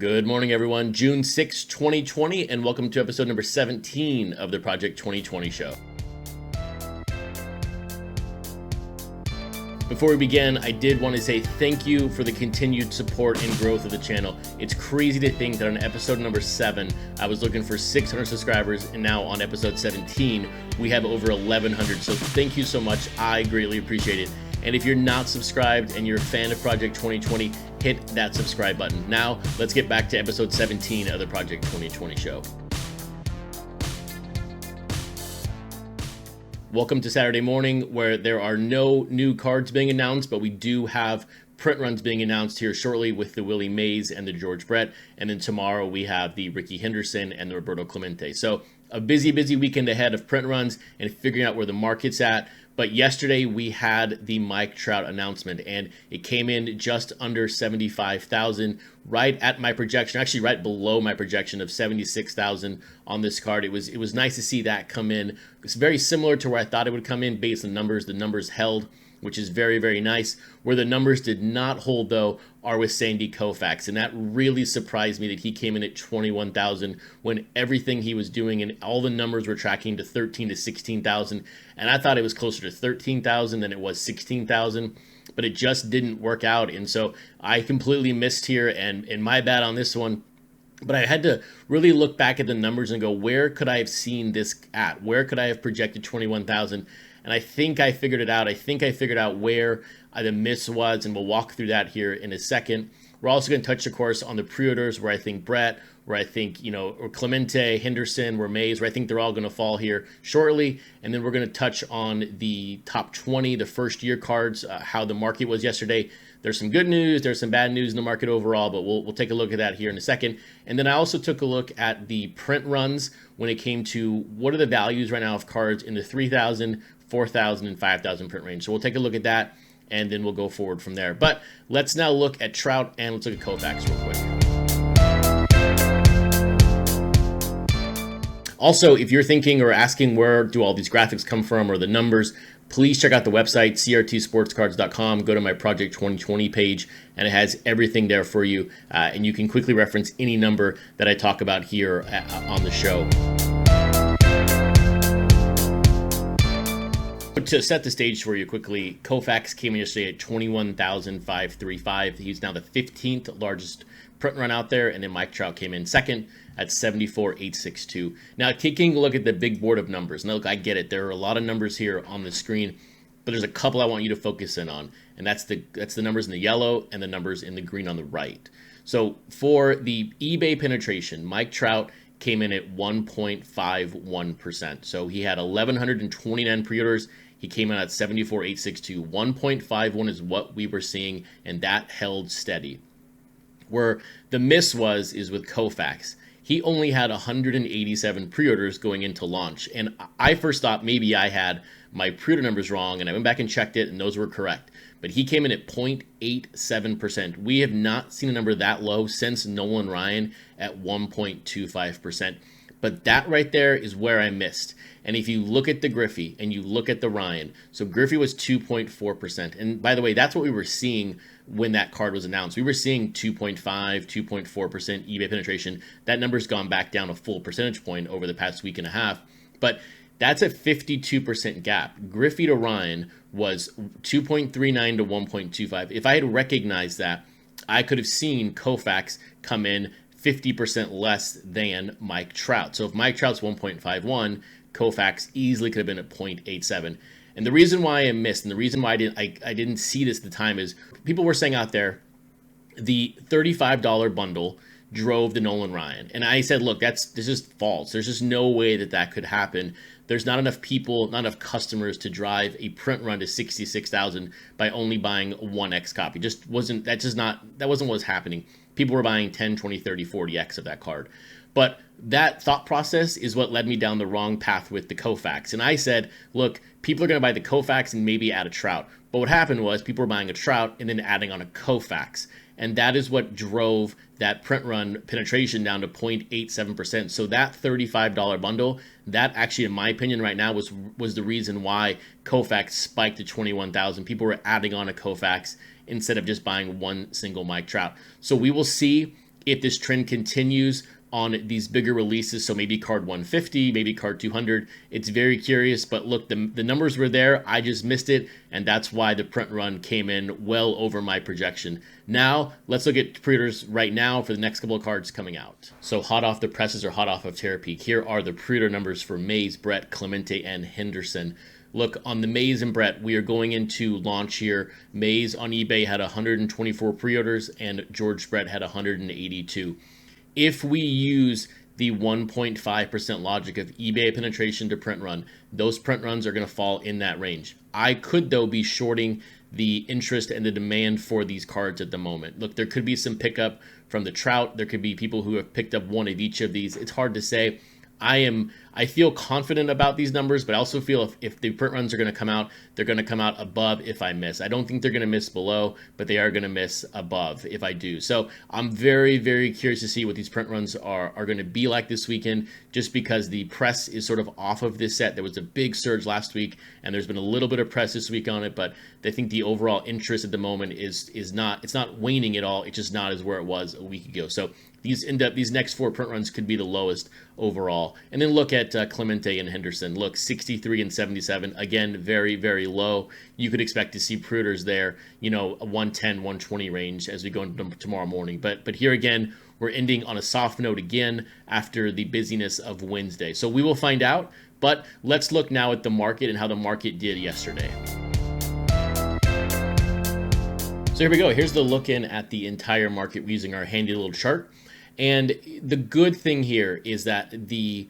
Good morning, everyone. June 6, 2020, and welcome to episode number 17 of the Project 2020 show. Before we begin, I did want to say thank you for the continued support and growth of the channel. It's crazy to think that on episode number 7, I was looking for 600 subscribers, and now on episode 17, we have over 1,100. So thank you so much. I greatly appreciate it. And if you're not subscribed and you're a fan of Project 2020, hit that subscribe button. Now, let's get back to episode 17 of the Project 2020 show. Welcome to Saturday morning, where there are no new cards being announced, but we do have print runs being announced here shortly with the Willie Mays and the George Brett. And then tomorrow we have the Ricky Henderson and the Roberto Clemente. So a busy weekend ahead of print runs and figuring out where the market's at. But yesterday we had the Mike Trout announcement, and it came in just under 75,000, right at my projection, actually right below my projection of 76,000 on this card. It was nice to see that come in. It's very similar to where I thought it would come in based on the numbers. The numbers held, which is very nice. Where the numbers did not hold, though, are with Sandy Koufax, and that really surprised me that he came in at 21,000 when everything he was doing and all the numbers were tracking to 13 to 16,000, and I thought it was closer to 13,000 than it was 16,000, but it just didn't work out, and so I completely missed here, and my bad on this one. But I had to really look back at the numbers and go, where could I have seen this at? Where could I have projected 21,000? And I think I figured it out. I think I figured out where the miss was, and we'll walk through that here in a second. We're also going to touch, of course, on the pre-orders where I think Brett, where I think, or Clemente, Henderson, where Mays, where I think they're all going to fall here shortly. And then we're going to touch on the top 20, the first year cards, how the market was yesterday. There's some good news, there's some bad news in the market overall, but we'll take a look at that here in a second. And then I also took a look at the print runs when it came to what are the values right now of cards in the 3,000, 4,000, and 5,000 print range. So we'll take a look at that, and then we'll go forward from there. But let's now look at Trout, and let's look at Koufax real quick. Also, if you're thinking or asking where do all these graphics come from or the numbers, please check out the website, crtsportscards.com. Go to my Project 2020 page, and it has everything there for you. And you can quickly reference any number that I talk about here on the show. To set the stage for you quickly, Koufax came in yesterday at 21,535. He's now the 15th largest print run out there, and then Mike Trout came in second at 74,862. Now, taking a look at the big board of numbers. Now, look, I get it. There are a lot of numbers here on the screen, but there's a couple I want you to focus in on, and that's the numbers in the yellow and the numbers in the green on the right. So for the eBay penetration, Mike Trout came in at 1.51%. So he had 1,129 pre-orders. He came in at 74,862. 1.51 is what we were seeing, and that held steady. Where the miss is with Koufax. He only had 187 pre-orders going into launch, and I first thought maybe I had my pre-order numbers wrong, and I went back and checked it, and those were correct. But he came in at 0.87%. We have not seen a number that low since Nolan Ryan at 1.25%. But that right there is where I missed. And if you look at the Griffey and you look at the Ryan, so Griffey was 2.4%. And by the way, that's what we were seeing when that card was announced. We were seeing 2.5, 2.4% eBay penetration. That number's gone back down a full percentage point over the past week and a half. But that's a 52% gap. Griffey to Ryan was 2.39 to 1.25. If I had recognized that, I could have seen Koufax come in 50% less than Mike Trout. So if Mike Trout's 1.51, Koufax easily could have been at 0.87. And the reason why I missed, and the reason why I didn't see this at the time is people were saying out there, the $35 bundle drove the Nolan Ryan. And I said, look, this is false. There's just no way that could happen. There's not enough people, not enough customers to drive a print run to 66,000 by only buying 1X copy. That wasn't what was happening. People were buying 10, 20, 30, 40X of that card. But that thought process is what led me down the wrong path with the Koufax. And I said, look, people are going to buy the Koufax and maybe add a Trout. But what happened was people were buying a Trout and then adding on a Koufax. And that is what drove that print run penetration down to 0.87%. So that $35 bundle, that actually, in my opinion right now, was the reason why Koufax spiked to 21,000. People were adding on a Koufax instead of just buying one single Mike Trout. So we will see if this trend continues on these bigger releases, so maybe card 150, maybe card 200. It's very curious, but look, the numbers were there. I just missed it, and that's why the print run came in well over my projection. Now, let's look at pre-orders right now for the next couple of cards coming out. So hot off the presses or hot off of Terra Peak, here are the pre-order numbers for Mays, Brett, Clemente, and Henderson. Look, on the Mays and Brett, we are going into launch here. Mays on eBay had 124 pre-orders, and George Brett had 182. If we use the 1.5% logic of eBay penetration to print run, those print runs are going to fall in that range. I could, though, be shorting the interest and the demand for these cards at the moment. Look, there could be some pickup from the Trout. There could be people who have picked up one of each of these. It's hard to say. I feel confident about these numbers, but I also feel if the print runs are going to come out, they're going to come out above if I miss. I don't think they're going to miss below, but they are going to miss above if I do. So I'm very, very curious to see what these print runs are going to be like this weekend, just because the press is sort of off of this set. There was a big surge last week, and there's been a little bit of press this week on it, but I think the overall interest at the moment is not, it's not waning at all. It's just not as where it was a week ago. So these next 4 print runs could be the lowest overall. And then look at Clemente and Henderson. Look, 63 and 77. Again, very, very low. You could expect to see pre-orders there, a 110, 120 range as we go into tomorrow morning. But here again, we're ending on a soft note again after the busyness of Wednesday. So we will find out. But let's look now at the market and how the market did yesterday. So here we go. Here's the look in at the entire market using our handy little chart. And the good thing here is that the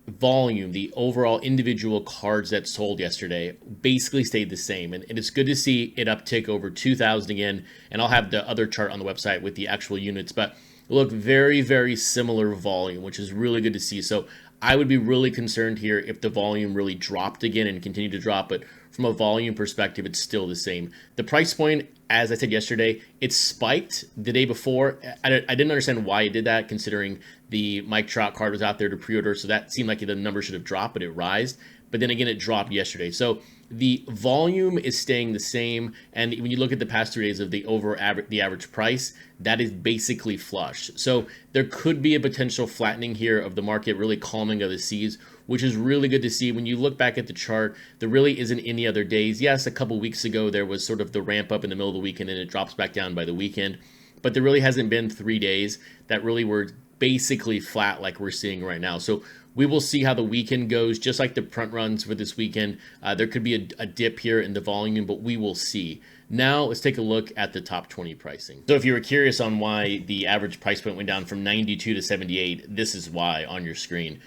volume, the overall individual cards that sold yesterday basically stayed the same. And it's good to see it uptick over 2,000 again. And I'll have the other chart on the website with the actual units. But look, very, very similar volume, which is really good to see. So I would be really concerned here if the volume really dropped again and continued to drop. But from a volume perspective, it's still the same. The price point, as I said yesterday, it spiked the day before. I didn't understand why it did that, considering the Mike Trout card was out there to pre-order, so that seemed like the number should have dropped, but it rised. But then again, it dropped yesterday. So the volume is staying the same, and when you look at the past 3 days of the average price, that is basically flush. So there could be a potential flattening here of the market, really calming of the seas, which is really good to see. When you look back at the chart, there really isn't any other days. Yes, a couple weeks ago, there was sort of the ramp up in the middle of the weekend, and it drops back down by the weekend. But there really hasn't been 3 days that really were basically flat like we're seeing right now. So we will see how the weekend goes, just like the print runs for this weekend. There could be a dip here in the volume, but we will see. Now let's take a look at the top 20 pricing. So if you were curious on why the average price point went down from 92 to 78, this is why on your screen.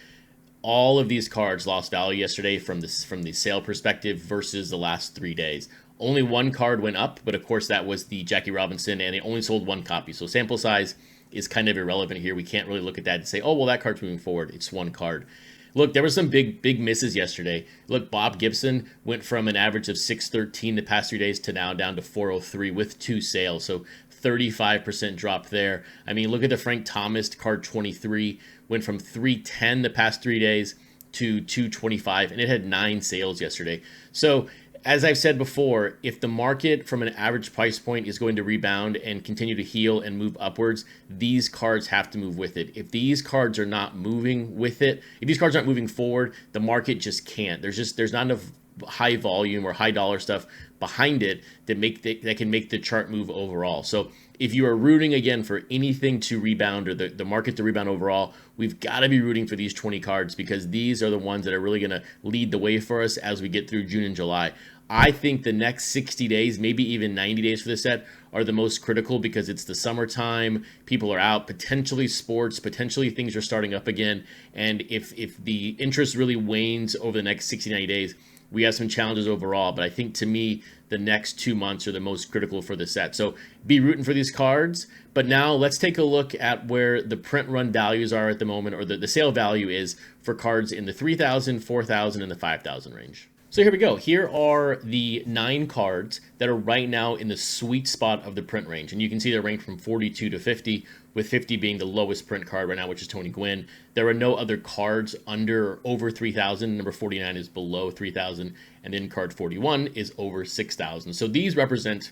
All of these cards lost value yesterday from the sale perspective versus the last 3 days. Only one card went up, but of course that was the Jackie Robinson, and it only sold 1 copy. So sample size is kind of irrelevant here. We can't really look at that and say, oh, well, that card's moving forward. It's 1 card. Look, there were some big misses yesterday. Look, Bob Gibson went from an average of 613 the past 3 days to now down to 403 with 2 sales. So 35% drop there. I mean, look at the Frank Thomas card 23, went from 310 the past 3 days to 225, and it had 9 sales yesterday. So as I've said before, if the market from an average price point is going to rebound and continue to heal and move upwards, these cards have to move with it. If these cards are not moving with it, if these cards aren't moving forward, the market just can't. There's not enough high volume or high dollar stuff behind it that can make the chart move overall. So if you are rooting again for anything to rebound or the market to rebound overall, we've got to be rooting for these 20 cards, because these are the ones that are really going to lead the way for us as we get through June and July. I think the next 60 days, maybe even 90 days for this set, are the most critical, because it's the summertime, people are out, potentially sports, potentially things are starting up again, and if the interest really wanes over the next 60, 90 days, we have some challenges overall. But I think, to me, the next 2 months are the most critical for the set. So be rooting for these cards. But now let's take a look at where the print run values are at the moment, or the sale value is for cards in the 3,000, 4,000, and the 5,000 range. So here we go. Here are the 9 cards that are right now in the sweet spot of the print range. And you can see they're ranked from 42 to 50, with 50 being the lowest print card right now, which is Tony Gwynn. There are no other cards over 3,000. Number 49 is below 3,000. And then card 41 is over 6,000. So these represent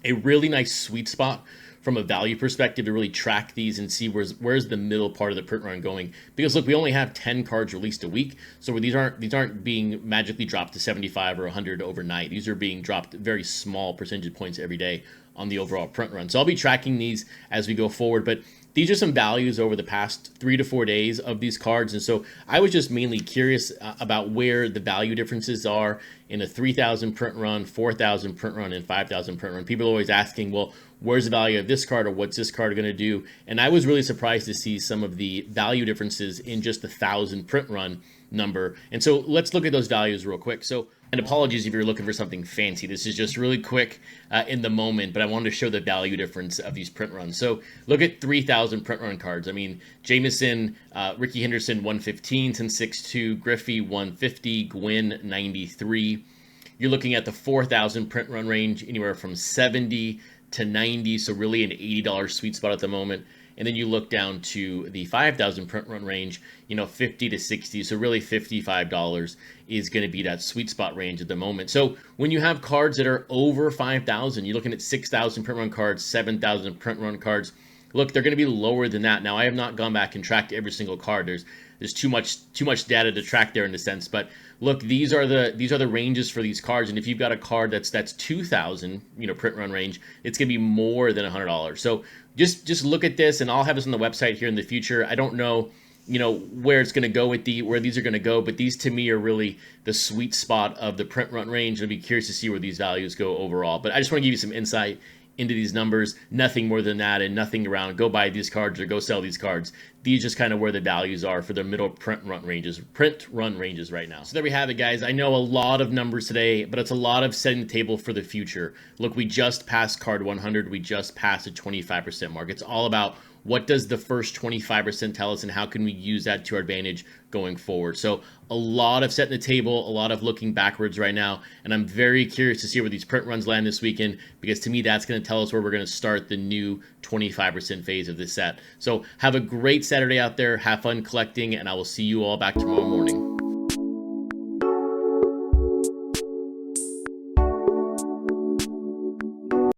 a really nice sweet spot from a value perspective to really track these and see where's the middle part of the print run going. Because look, we only have 10 cards released a week, so these aren't being magically dropped to 75 or 100 overnight. These are being dropped very small percentage points every day on the overall print run. So I'll be tracking these as we go forward, but these are some values over the past 3 to 4 days of these cards. And so I was just mainly curious about where the value differences are in a 3,000 print run, 4,000 print run, and 5,000 print run. People are always asking, well, where's the value of this card, or what's this card going to do? And I was really surprised to see some of the value differences in just the 1,000 print run number. And so let's look at those values real quick. So, and apologies if you're looking for something fancy. This is just really quick in the moment, but I wanted to show the value difference of these print runs. So look at 3,000 print run cards. I mean, Jameson, Ricky Henderson, 115, 1062, Griffey, 150, Gwynn, 93. You're looking at the 4,000 print run range, anywhere from 70 to 90, so really an $80 sweet spot at the moment. And then you look down to the 5,000 print run range, 50 to 60. So really $55 is going to be that sweet spot range at the moment. So when you have cards that are over 5,000, you're looking at 6,000 print run cards, 7,000 print run cards. Look, they're going to be lower than that. Now, I have not gone back and tracked every single card. There's too much data to track there in a sense. But look, these are the ranges for these cards. And if you've got a card that's 2,000, print run range, it's going to be more than $100. So just look at this, and I'll have this on the website here in the future. I don't know, where it's going to go with where these are going to go, but these to me are really the sweet spot of the print run range. I'll be curious to see where these values go overall. But I just want to give you some insight into these numbers, nothing more than that, and nothing around go buy these cards or go sell these cards. These just kind of where the values are for the middle print run ranges right now. So there we have it, guys. I know a lot of numbers today, but it's a lot of setting the table for the future. Look, we just passed card 100. We just passed the 25% mark. It's all about what does the first 25% tell us, and how can we use that to our advantage going forward? So a lot of setting the table, a lot of looking backwards right now, and I'm very curious to see where these print runs land this weekend, because to me, that's going to tell us where we're going to start the new 25% phase of this set. So have a great Saturday out there. Have fun collecting, and I will see you all back tomorrow morning.